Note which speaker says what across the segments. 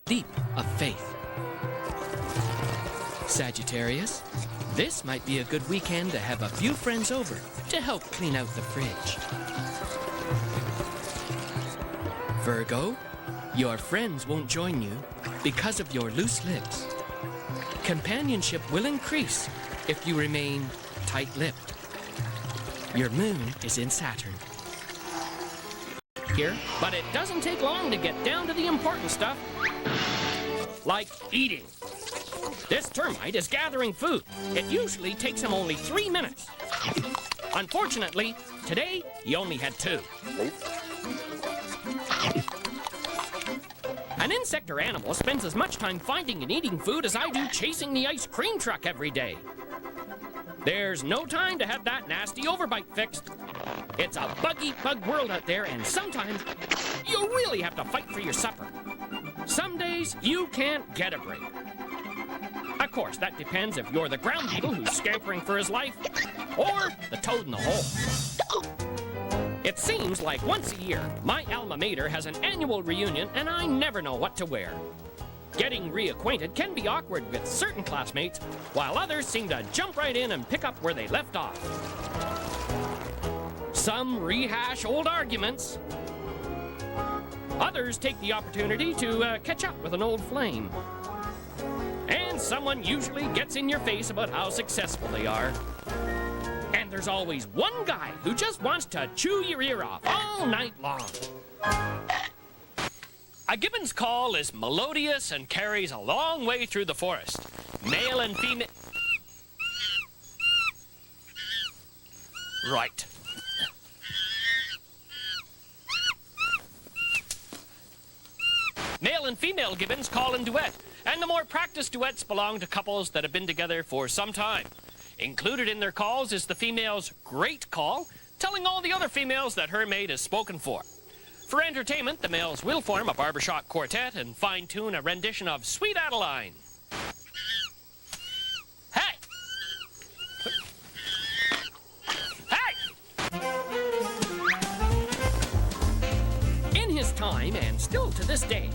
Speaker 1: leap of faith. Sagittarius, this might be a good weekend to have a few friends over to help clean out the fridge. Virgo, your friends won't join you because of your loose lips. Companionship will increase if you remain tight-lipped. Your moon is in Saturn. Here, but it doesn't take long to get down to the important stuff, like eating. This termite is gathering food. It usually takes him only 3 minutes. Unfortunately, today he only had 2. An insect or animal spends as much time finding and eating food as I do chasing the ice cream truck every day. There's no time to have that nasty overbite fixed. It's a bug-eat-bug world out there, and sometimes you really have to fight for your supper. Some days you can't get a break. Of course, that depends if you're the ground beetle who's scampering for his life, or the toad in the hole. It seems like once a year, my alma mater has an annual reunion, and I never know what to wear. Getting reacquainted can be awkward with certain classmates, while others seem to jump right in and pick up where they left off. Some rehash old arguments. Others take the opportunity to catch up with an old flame. And someone usually gets in your face about how successful they are. And there's always one guy who just wants to chew your ear off all night long. A gibbon's call is melodious and carries a long way through the forest. Male and female... Right. Male and female gibbons call in duet, and the more practiced duets belong to couples that have been together for some time. Included in their calls is the female's great call, telling all the other females that her mate is spoken for. For entertainment, the males will form a barbershop quartet and fine-tune a rendition of Sweet Adeline. Hey! Hey! In his time, and still to this day,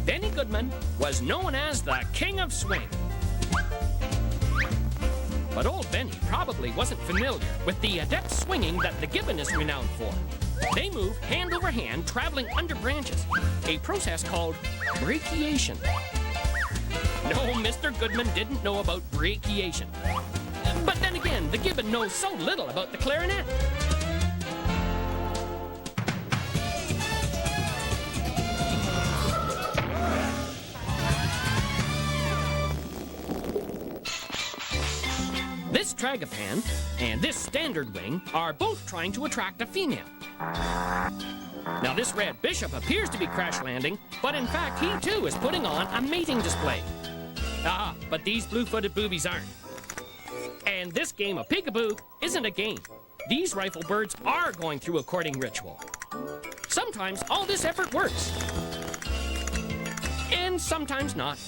Speaker 1: Benny Goodman was known as the King of Swing. But old Benny probably wasn't familiar with the adept swinging that the gibbon is renowned for. They move hand over hand, traveling under branches, a process called brachiation. No, Mr. Goodman didn't know about brachiation. But then again, the gibbon knows so little about the clarinet. This tragopan and this standard wing are both trying to attract a female. Now, this red bishop appears to be crash landing, but in fact, he too is putting on a mating display. Ah, but these blue-footed boobies aren't. And this game of peekaboo isn't a game. These rifle birds are going through a courting ritual. Sometimes all this effort works, and sometimes not.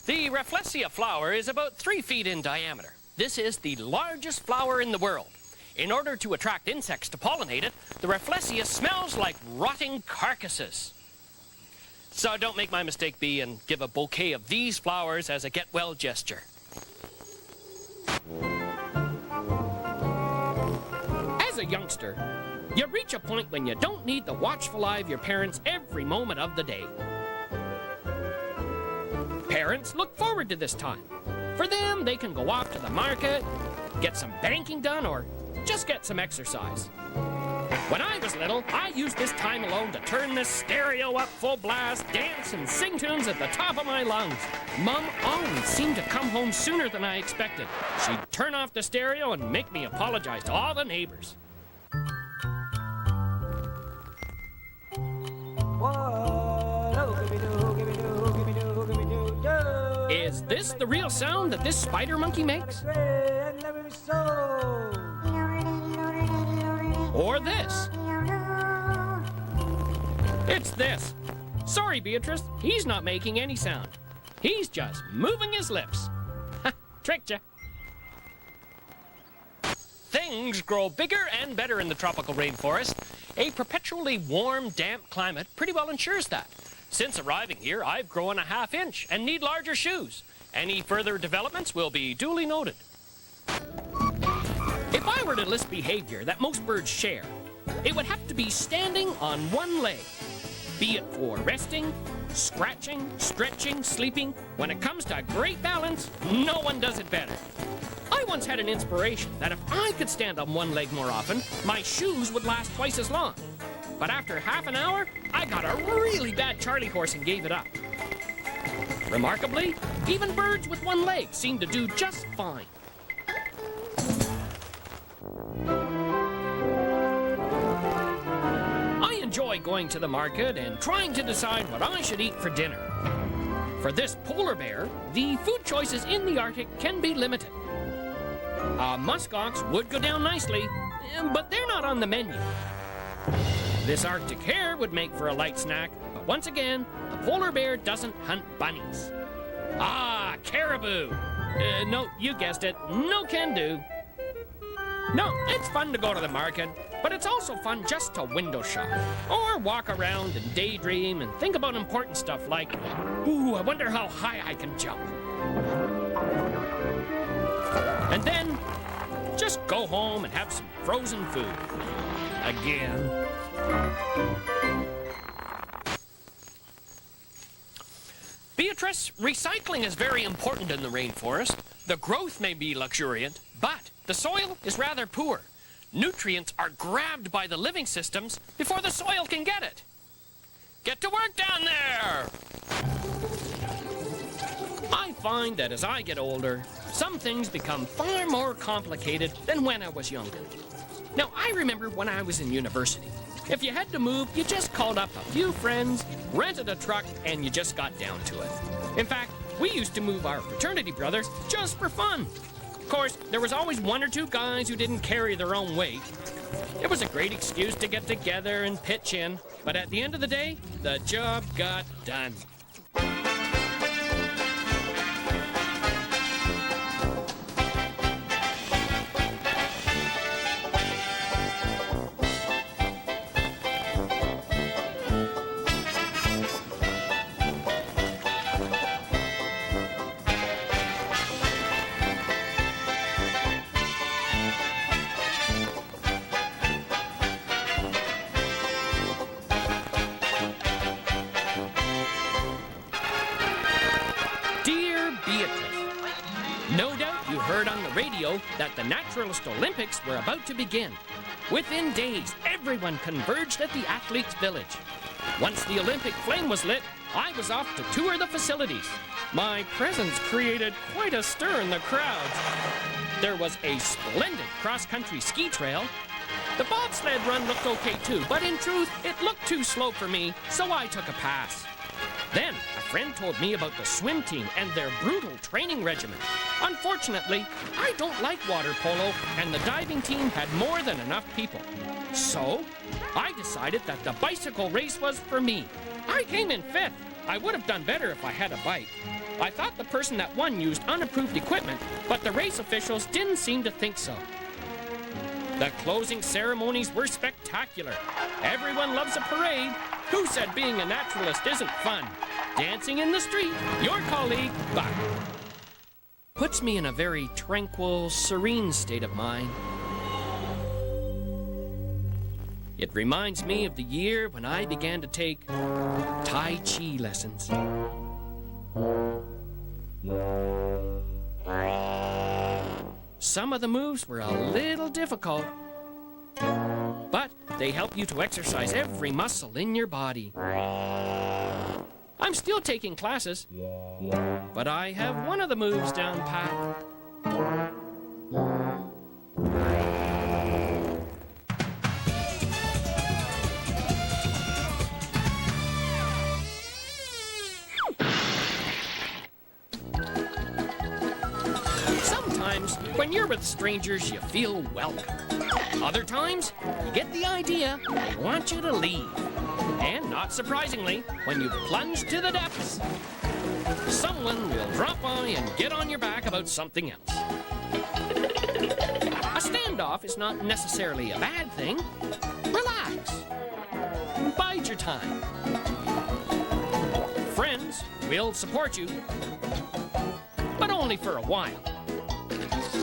Speaker 1: The Rafflesia flower is about 3 feet in diameter. This is the largest flower in the world. In order to attract insects to pollinate it, the Rafflesia smells like rotting carcasses. So don't make my mistake be and give a bouquet of these flowers as a get-well gesture. As a youngster, you reach a point when you don't need the watchful eye of your parents every moment of the day. Parents look forward to this time. For them, they can go off to the market, get some banking done, or just get some exercise. When I was little, I used this time alone to turn this stereo up full blast, dance, and sing tunes at the top of my lungs. Mom always seemed to come home sooner than I expected. She'd turn off the stereo and make me apologize to all the neighbors. Is this the real sound that this spider monkey makes? Or this? It's this. Sorry, Beatrice, he's not making any sound. He's just moving his lips. Ha, tricked ya. Things grow bigger and better in the tropical rainforest. A perpetually warm, damp climate pretty well ensures that. Since arriving here, I've grown a ½ inch and need larger shoes. Any further developments will be duly noted. If I were to list behavior that most birds share, it would have to be standing on one leg. Be it for resting, scratching, stretching, sleeping, when it comes to great balance, no one does it better. I once had an inspiration that if I could stand on one leg more often, my shoes would last twice as long. But after half an hour, I got a really bad Charlie horse and gave it up. Remarkably, even birds with one leg seem to do just fine. I enjoy going to the market and trying to decide what I should eat for dinner. For this polar bear, the food choices in the Arctic can be limited. Muskox would go down nicely, but they're not on the menu. This Arctic hare would make for a light snack, but once again, the polar bear doesn't hunt bunnies. Caribou! No, you guessed it, no can do. No, it's fun to go to the market, but it's also fun just to window shop, or walk around and daydream and think about important stuff like, ooh, I wonder how high I can jump. And then, just go home and have some frozen food. Again. Beatrice, recycling is very important in the rainforest. The growth may be luxuriant, but the soil is rather poor. Nutrients are grabbed by the living systems before the soil can get it. Get to work down there! I find that as I get older, some things become far more complicated than when I was younger. Now, I remember when I was in university. If you had to move, you just called up a few friends, rented a truck, and you just got down to it. In fact, we used to move our fraternity brother just for fun. Of course, there was always one or two guys who didn't carry their own weight. It was a great excuse to get together and pitch in, but at the end of the day, the job got done. No doubt you heard on the radio that the Naturalist Olympics were about to begin. Within days, everyone converged at the athletes' village. Once the Olympic flame was lit, I was off to tour the facilities. My presence created quite a stir in the crowds. There was a splendid cross-country ski trail. The bobsled run looked okay too, but in truth, it looked too slow for me, so I took a pass. Then, a friend told me about the swim team and their brutal training regimen. Unfortunately, I don't like water polo, and the diving team had more than enough people. So, I decided that the bicycle race was for me. I came in 5th. I would have done better if I had a bike. I thought the person that won used unapproved equipment, but the race officials didn't seem to think so. The closing ceremonies were spectacular. Everyone loves a parade. Who said being a naturalist isn't fun? Dancing in the street, your colleague, Buck. Puts me in a very tranquil, serene state of mind. It reminds me of the year when I began to take Tai Chi lessons. Some of the moves were a little difficult, but they help you to exercise every muscle in your body. I'm still taking classes, but I have one of the moves down pat. Sometimes, when you're with strangers, you feel welcome. Other times, you get the idea they want you to leave. And not surprisingly, when you've plunged to the depths, someone will drop by and get on your back about something else. A standoff is not necessarily a bad thing. Relax. Bide your time. friends. We'll support you, but only for a while.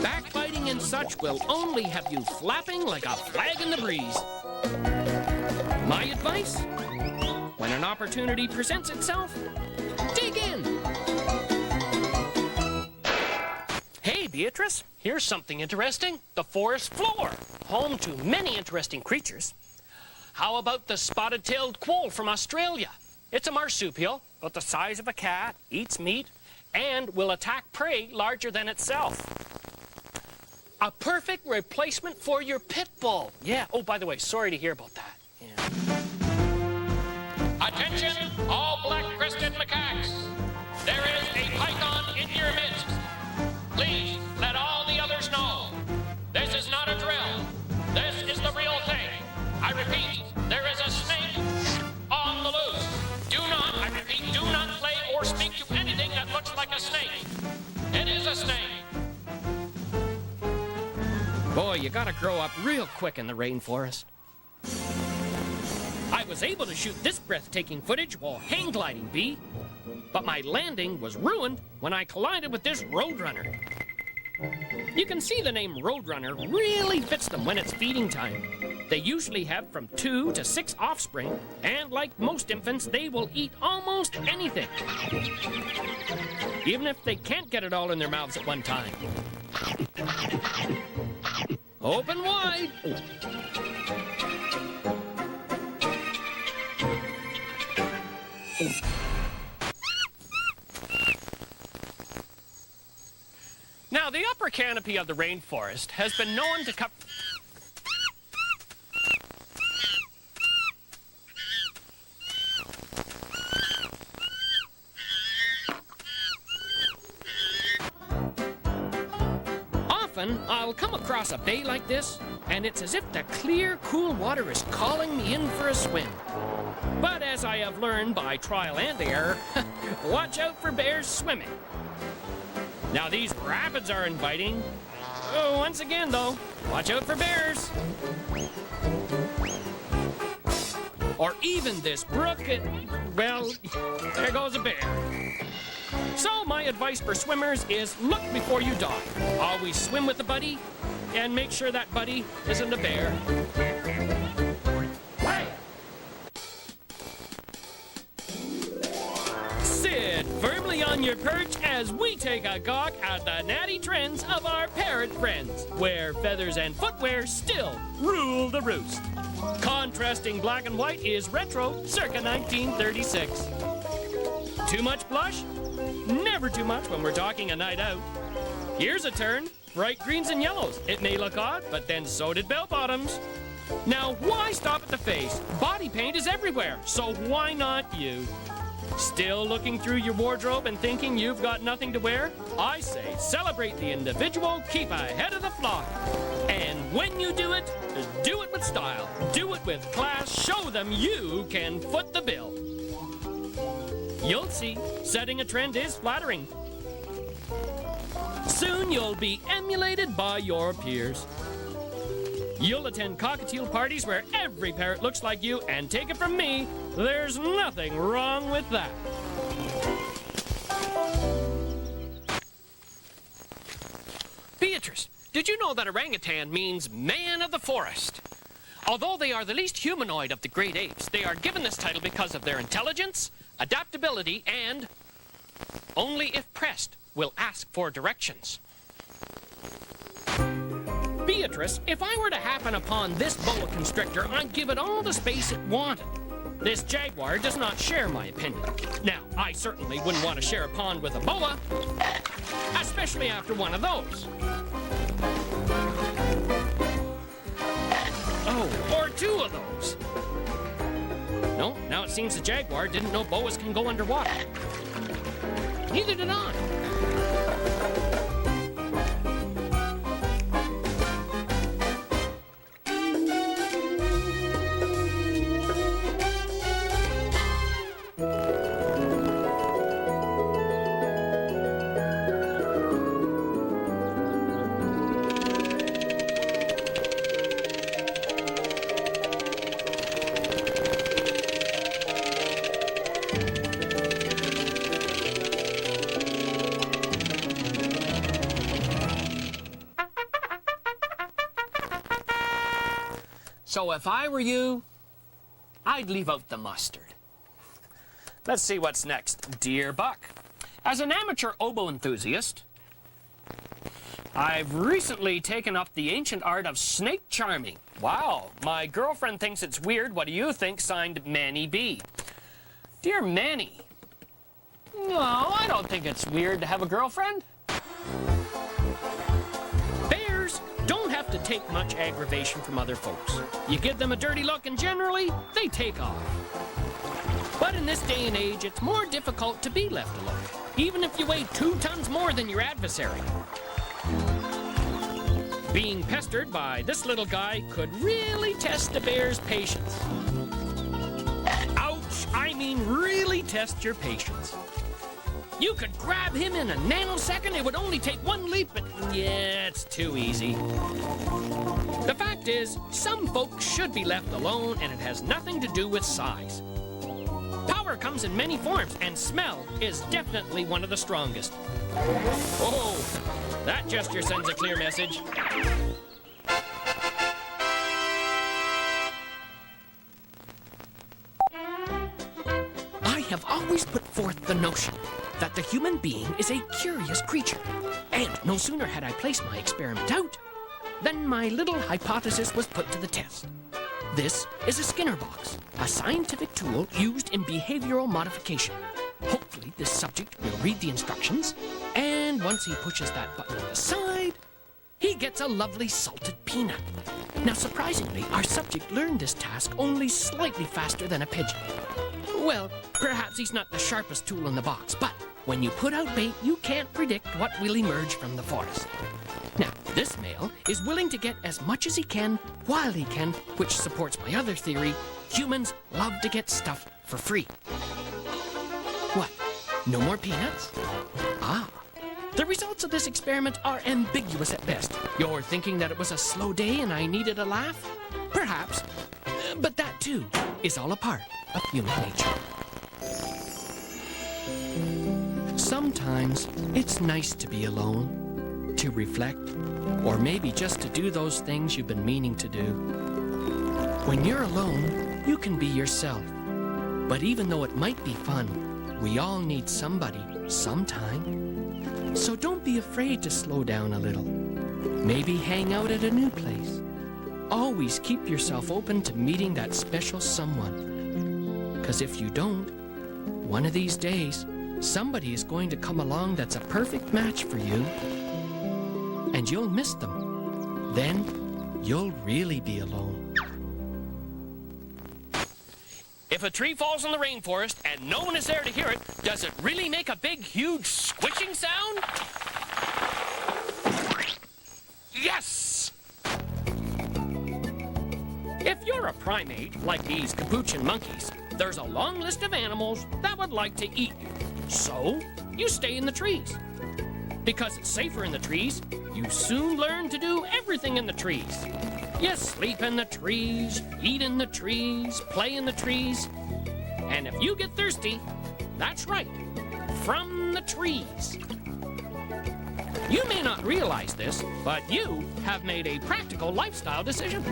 Speaker 1: Backbiting and such will only have you flapping like a flag in the breeze. My advice? When an opportunity presents itself, dig in.
Speaker 2: Hey, Beatrice, here's something interesting. The forest floor, home to many interesting creatures. How about the spotted-tailed quoll from Australia? It's a marsupial, about the size of a cat, eats meat, and will attack prey larger than itself. A perfect replacement for your pit bull. Yeah, oh, by the way, sorry to hear about that. Yeah.
Speaker 1: Attention, all black-crested macaques. There is a python in your midst. Please, let all the others know. This is not a drill. This is the real thing. I repeat, there is a snake on the loose. Do not, I repeat, do not play or speak to anything that looks like a snake. It is a snake. Boy, you gotta grow up real quick in the rainforest. I was able to shoot this breathtaking footage while hang gliding, Bee. But my landing was ruined when I collided with this roadrunner. You can see the name Roadrunner really fits them when it's feeding time. They usually have from 2 to 6 offspring, and like most infants, they will eat almost anything. Even if they can't get it all in their mouths at one time. Open wide.
Speaker 2: Now, the upper canopy of the rainforest has been known to cover...
Speaker 1: Often, I'll come across a bay like this, and it's as if the clear, cool water is calling me in for a swim. But as I have learned by trial and error, watch out for bears swimming. Now these rapids are inviting. Oh, once again, though, watch out for bears. Or even this brook, well, there goes a bear. So my advice for swimmers is look before you dive. Always swim with a buddy, and make sure that buddy isn't a bear. Hey! Sit firmly on your perch as we take a gawk at the natty trends of our parrot friends, where feathers and footwear still rule the roost. Contrasting black and white is retro, circa 1936. Too much blush? Never too much when we're talking a night out. Here's a turn, bright greens and yellows. It may look odd, but then so did bell-bottoms. Now, why stop at the face? Body paint is everywhere, so why not you? Still looking through your wardrobe and thinking you've got nothing to wear? I say celebrate the individual, keep ahead of the flock. And when you do it with style. Do it with class, show them you can foot the bill. You'll see, setting a trend is flattering. Soon you'll be emulated by your peers. You'll attend cockatiel parties where every parrot looks like you, and take it from me, there's nothing wrong with that.
Speaker 2: Beatrice, did you know that orangutan means man of the forest? Although they are the least humanoid of the great apes, they are given this title because of their intelligence, adaptability, and, only if pressed, will ask for directions.
Speaker 1: Beatrice, if I were to happen upon this boa constrictor, I'd give it all the space it wanted. This jaguar does not share my opinion. Now, I certainly wouldn't want to share a pond with a boa, especially after one of those. Oh, or two of those. No, now it seems the jaguar didn't know boas can go underwater. Neither did I.
Speaker 2: So if I were you, I'd leave out the mustard. Let's see what's next. Dear Buck, as an amateur oboe enthusiast, I've recently taken up the ancient art of snake charming. Wow, my girlfriend thinks it's weird. What do you think? Signed, Manny B. Dear Manny, no, I don't think it's weird to have a girlfriend.
Speaker 1: Bears don't have to take much aggravation from other folks. You give them a dirty look and generally, they take off. But in this day and age, it's more difficult to be left alone, even if you weigh 2 tons more than your adversary. Being pestered by this little guy could really test a bear's patience. Ouch! I mean really test your patience. You could grab him in a nanosecond. It would only take one leap, but yeah, it's too easy. The fact is, some folks should be left alone, and it has nothing to do with size. Power comes in many forms, and smell is definitely one of the strongest. Oh, that gesture sends a clear message. I have always put forth the notion that the human being is a curious creature. And no sooner had I placed my experiment out than my little hypothesis was put to the test. This is a Skinner box, a scientific tool used in behavioral modification. Hopefully, this subject will read the instructions, and once he pushes that button on the side, he gets a lovely salted peanut. Now, surprisingly, our subject learned this task only slightly faster than a pigeon. Well, perhaps he's not the sharpest tool in the box, but when you put out bait, you can't predict what will emerge from the forest. Now, this male is willing to get as much as he can while he can, which supports my other theory: humans love to get stuff for free. What? No more peanuts? Ah. The results of this experiment are ambiguous at best. You're thinking that it was a slow day and I needed a laugh? Perhaps. But that, too, is all a part of human nature. Sometimes it's nice to be alone, to reflect, or maybe just to do those things you've been meaning to do. When you're alone, you can be yourself. But even though it might be fun, we all need somebody sometime. So don't be afraid to slow down a little. Maybe hang out at a new place. Always keep yourself open to meeting that special someone. 'Cause if you don't, one of these days, somebody is going to come along that's a perfect match for you. And you'll miss them. Then you'll really be alone.
Speaker 2: If a tree falls in the rainforest and no one is there to hear it, does it really make a big, huge squishing sound? Yes!
Speaker 1: If you're a primate, like these capuchin monkeys, there's a long list of animals that would like to eat you. So, you stay in the trees. Because it's safer in the trees, you soon learn to do everything in the trees. You sleep in the trees, eat in the trees, play in the trees. And if you get thirsty, that's right, from the trees. You may not realize this, but you have made a practical lifestyle decision.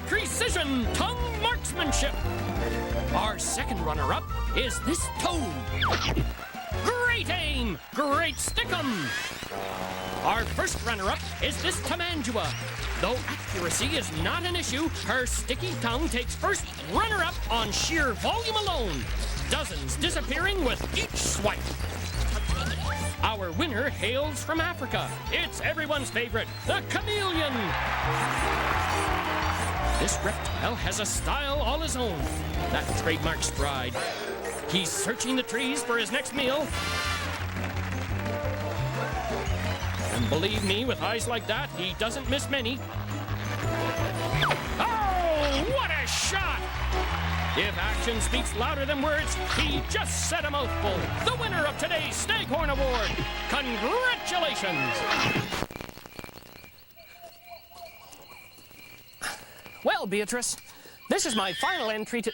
Speaker 1: Precision tongue marksmanship. Our second runner-up is this toad. Great aim! Great stickum! Our first runner-up is this Tamandua. Though accuracy is not an issue, her sticky tongue takes first runner-up on sheer volume alone. Dozens disappearing with each swipe. Our winner hails from Africa. It's everyone's favorite, the chameleon. This reptile has a style all his own. That trademark stride. He's searching the trees for his next meal. And believe me, with eyes like that, he doesn't miss many. Oh, what a shot! If action speaks louder than words, he just said a mouthful. The winner of today's Staghorn Award. Congratulations!
Speaker 2: Well, Beatrice, this is my final entry to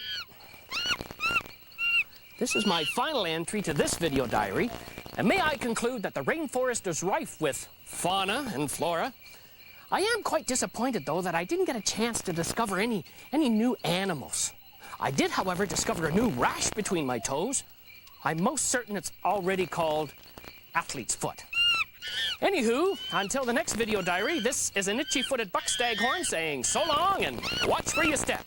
Speaker 2: this video diary, and may I conclude that the rainforest is rife with fauna and flora. I am quite disappointed, though, that I didn't get a chance to discover any new animals. I did, however, discover a new rash between my toes. I'm most certain it's already called athlete's foot. Anywho, until the next video diary, this is an itchy-footed buck staghorn saying so long and watch where you step.